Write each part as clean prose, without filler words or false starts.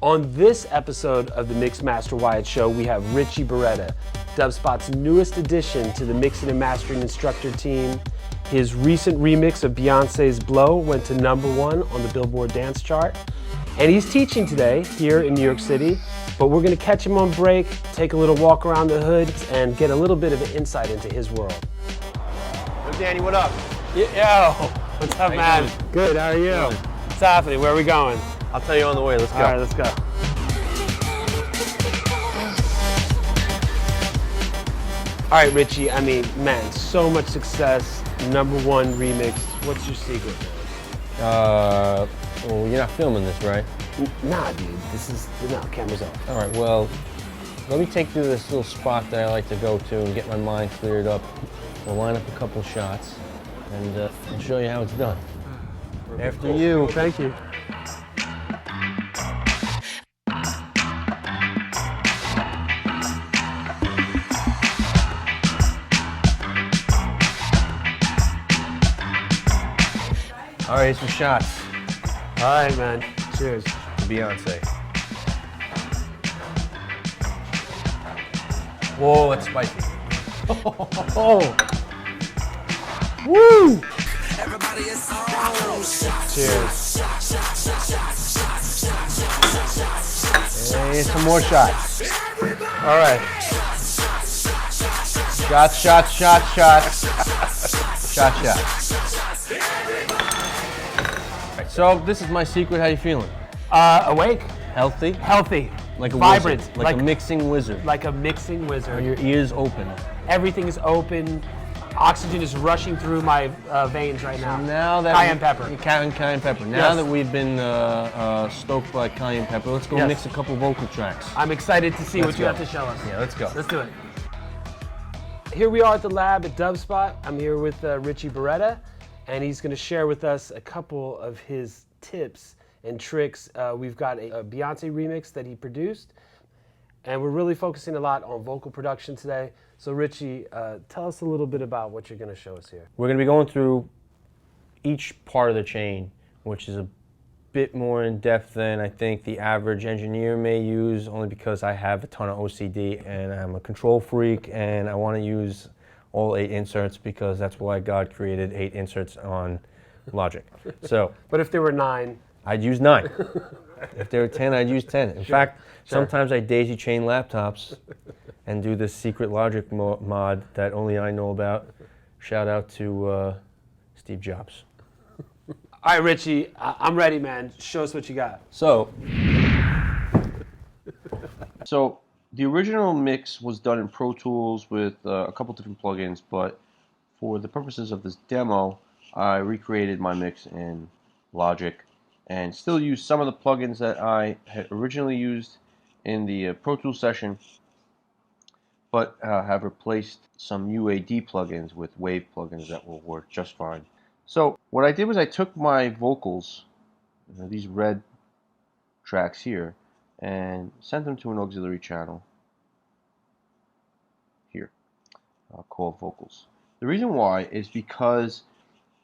On this episode of the MixMasterWyatt Show, we have Richie Beretta, Dubspot's newest addition to the mixing and mastering instructor team. His recent remix of Beyonce's Blow went to #1 on the Billboard Dance Chart. And he's teaching today here in New York City, but we're gonna catch him on break, take a little walk around the hood, and get a little bit of an insight into his world. Yo, Danny, what up? Yo, what's up, man? Good, how are you? Good. What's happening? Where are we going? I'll tell you on the way. Let's go. All right, let's go. All right, Richie, I mean, man, so much success, #1 remix. What's your secret, man? Well, you're not filming this, right? Nah, dude, no, camera's off. All right, well, let me take you to this little spot that I like to go to and get my mind cleared up. We'll line up a couple shots, and I'll show you how it's done. After you. Thank you. All right, here's some shots. All right, man. Cheers. To Beyonce. Whoa, that's spicy. Oh. Woo! Cheers. And here's some more shots. All right. Shots, shots, shots, shots. Shot, shots. So this is my secret. How you feeling? Awake. Healthy? Healthy. Like a vibrant. wizard. Like a mixing wizard. Like a mixing wizard. Are your ears open? Everything is open. Oxygen is rushing through my veins right now. So now that cayenne pepper. Cayenne pepper. Now that we've been stoked by cayenne pepper, let's go mix a couple vocal tracks. I'm excited to see what you have to show us. Yeah, let's go. Let's do it. Here we are at the lab at Dubspot. I'm here with Richie Beretta, and he's going to share with us a couple of his tips and tricks. We've got a Beyonce remix that he produced, and we're really focusing a lot on vocal production today. So Richie, tell us a little bit about what you're going to show us here. We're going to be going through each part of the chain, which is a bit more in depth than I think the average engineer may use, only because I have a ton of OCD and I'm a control freak and I want to use all 8 inserts because that's why God created 8 inserts on Logic. So, but if there were 9, I'd use 9. If there were 10, I'd use 10. In fact, sometimes I daisy chain laptops and do this secret Logic mod that only I know about. Shout out to Steve Jobs. All right, Richie, I'm ready, man. Show us what you got. So the original mix was done in Pro Tools with a couple different plugins, but for the purposes of this demo, I recreated my mix in Logic and still use some of the plugins that I had originally used in the Pro Tools session, but have replaced some UAD plugins with Wave plugins that will work just fine. So what I did was I took my vocals, these red tracks here, and sent them to an auxiliary channel here called vocals. The reason why is because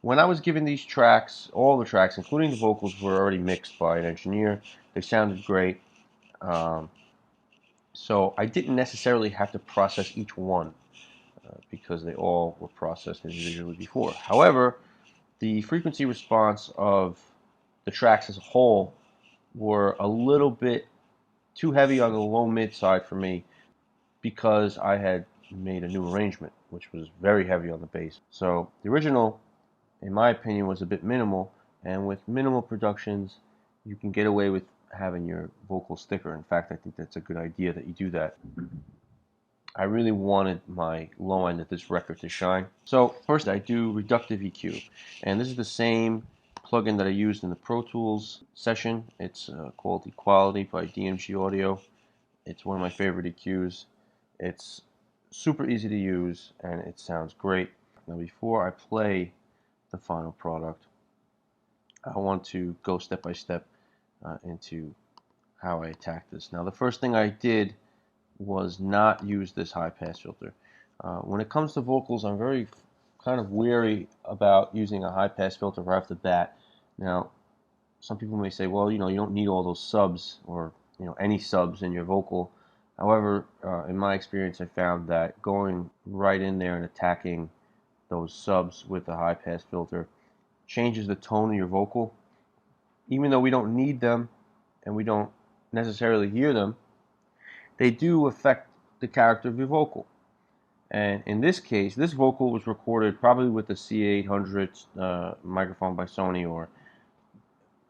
when I was given these tracks, all the tracks, including the vocals, were already mixed by an engineer. They sounded great. So I didn't necessarily have to process each one because they all were processed individually before. However, the frequency response of the tracks as a whole were a little bit too heavy on the low-mid side for me because I had made a new arrangement, which was very heavy on the bass. So the original, in my opinion, was a bit minimal, and with minimal productions, you can get away with having your vocals thicker. In fact, I think that's a good idea that you do that. I really wanted my low end of this record to shine. So first I do reductive EQ, and this is the same plugin that I used in the Pro Tools session. It's called Equality by DMG Audio. It's one of my favorite EQs. It's super easy to use and it sounds great. Now before I play the final product, I want to go step by step into how I attack this. Now the first thing I did was not use this high pass filter. When it comes to vocals, I'm very kind of wary about using a high pass filter right off the bat. Now, some people may say, well, you know, you don't need all those subs or any subs in your vocal. However, in my experience, I found that going right in there and attacking those subs with a high pass filter changes the tone of your vocal. Even though we don't need them and we don't necessarily hear them, they do affect the character of your vocal. And in this case, this vocal was recorded probably with the C800 microphone by Sony, or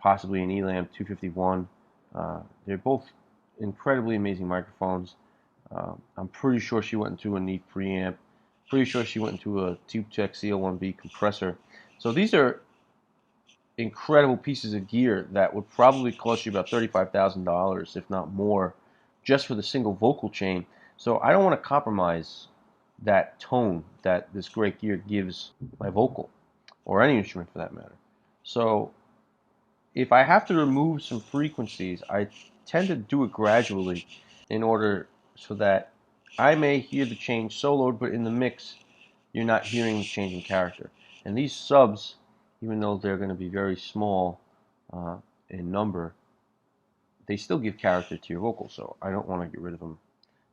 possibly an Elam 251. They're both incredibly amazing microphones. I'm pretty sure she went into a neat preamp. Pretty sure she went into a TubeTech CL1B compressor. So these are incredible pieces of gear that would probably cost you about $35,000, if not more, just for the single vocal chain. So I don't want to compromise that tone that this great gear gives my vocal, or any instrument for that matter. So if I have to remove some frequencies, I tend to do it gradually in order so that I may hear the change soloed, but in the mix, you're not hearing the change in character. And these subs, even though they're going to be very small in number, they still give character to your vocal, so I don't want to get rid of them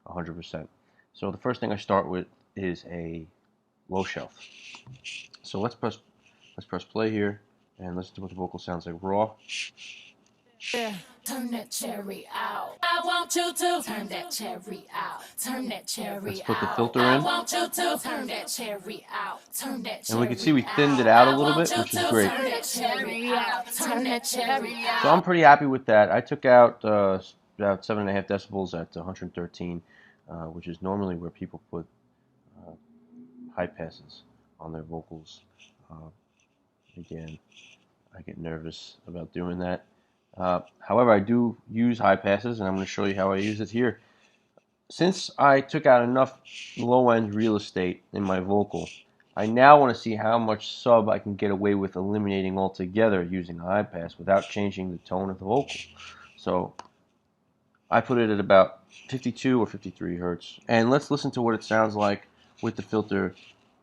100%. So the first thing I start with is a low shelf. So let's press play here and listen to what the vocal sounds like raw. Yeah, turn that cherry out. I want you to turn that cherry out. Turn that cherry out. Let's put the filter in. I want you to turn that cherry out. Turn that cherry out. And we can see we thinned it out a little bit, which is great. Turn that cherry out. Turn that cherry out. So I'm pretty happy with that. I took out about 7.5 decibels at 113, which is normally where people put high passes on their vocals. Again, I get nervous about doing that. However, I do use high passes, and I'm going to show you how I use it here. Since I took out enough low-end real estate in my vocal, I now want to see how much sub I can get away with eliminating altogether using a high pass without changing the tone of the vocal. So I put it at about 52 or 53 hertz. And let's listen to what it sounds like with the filter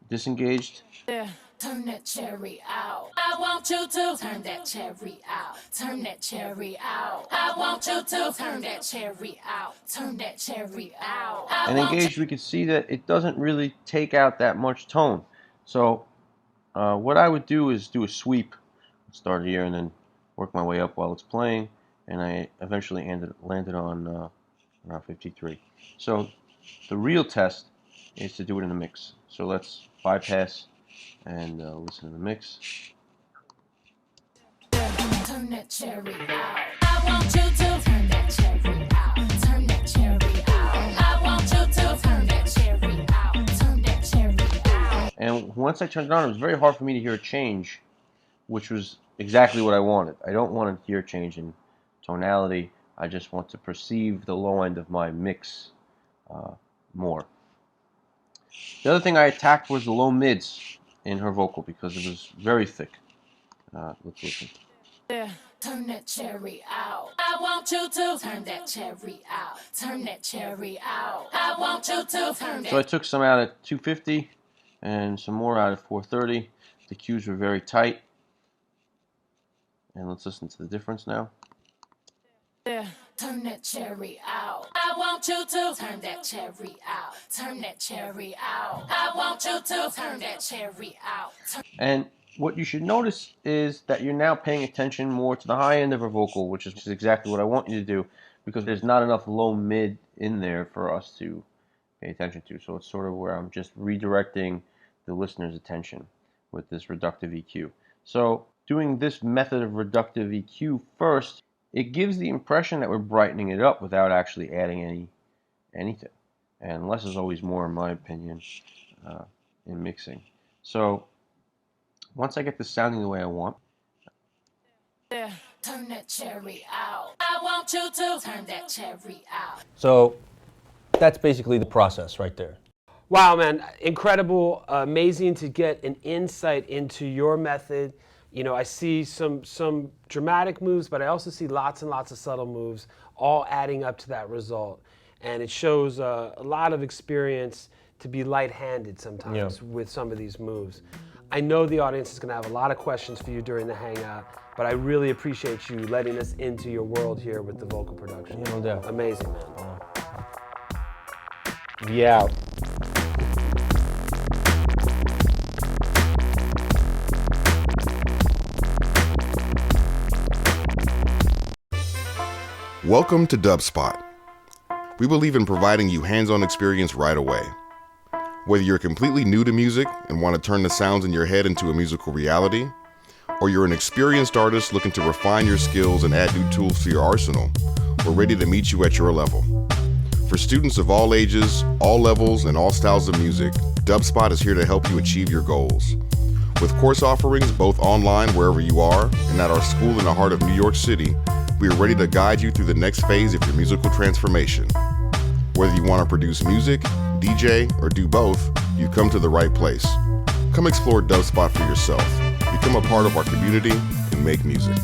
disengaged. Yeah. Turn that cherry out. I want you to turn that cherry out. Turn that cherry out. I want you to turn that cherry out. Turn that cherry out. And engaged, we can see that it doesn't really take out that much tone. So what I would do is do a sweep, start here and then work my way up while it's playing, and I eventually landed on around 53. So the real test is to do it in the mix. So let's bypass and listen to the mix. Turn that cherry out. I want you to turn that cherry out. Turn that cherry out. I want you to turn that cherry out. Turn that cherry out. And once I turned it on, it was very hard for me to hear a change, which was exactly what I wanted. I don't want to hear a change in tonality. I just want to perceive the low end of my mix more. The other thing I attacked was the low mids in her vocal because it was very thick. Let's listen. Yeah. Turn that cherry out. I want you to turn that cherry out. Turn that cherry out. I want you to turn that. So I took some out at 250 and some more out at 430. The cues were very tight. And let's listen to the difference now. Yeah. Turn that cherry out. I want you to turn that cherry out. Turn that cherry out. I want you to turn that cherry out. And what you should notice is that you're now paying attention more to the high end of her vocal, which is exactly what I want you to do, because there's not enough low mid in there for us to pay attention to. So it's sort of where I'm just redirecting the listener's attention with this reductive EQ. So doing this method of reductive EQ first, it gives the impression that we're brightening it up without actually adding anything. And less is always more, in my opinion, in mixing. So once I get this sounding the way I want, Yeah. Turn that cherry out. I want you to turn that cherry out. So that's basically the process right there. Wow, man, incredible, amazing to get an insight into your method. You know, I see some dramatic moves, but I also see lots and lots of subtle moves, all adding up to that result. And it shows a lot of experience to be light-handed sometimes with some of these moves. I know the audience is going to have a lot of questions for you during the hangout, but I really appreciate you letting us into your world here with the vocal production. No doubt. Amazing, man. Yeah. Welcome to DubSpot. We believe in providing you hands-on experience right away. Whether you're completely new to music and want to turn the sounds in your head into a musical reality, or you're an experienced artist looking to refine your skills and add new tools to your arsenal, we're ready to meet you at your level. For students of all ages, all levels, and all styles of music, DubSpot is here to help you achieve your goals. With course offerings both online wherever you are and at our school in the heart of New York City, we are ready to guide you through the next phase of your musical transformation. Whether you want to produce music, DJ, or do both, you've come to the right place. Come explore DubSpot for yourself. Become a part of our community and make music.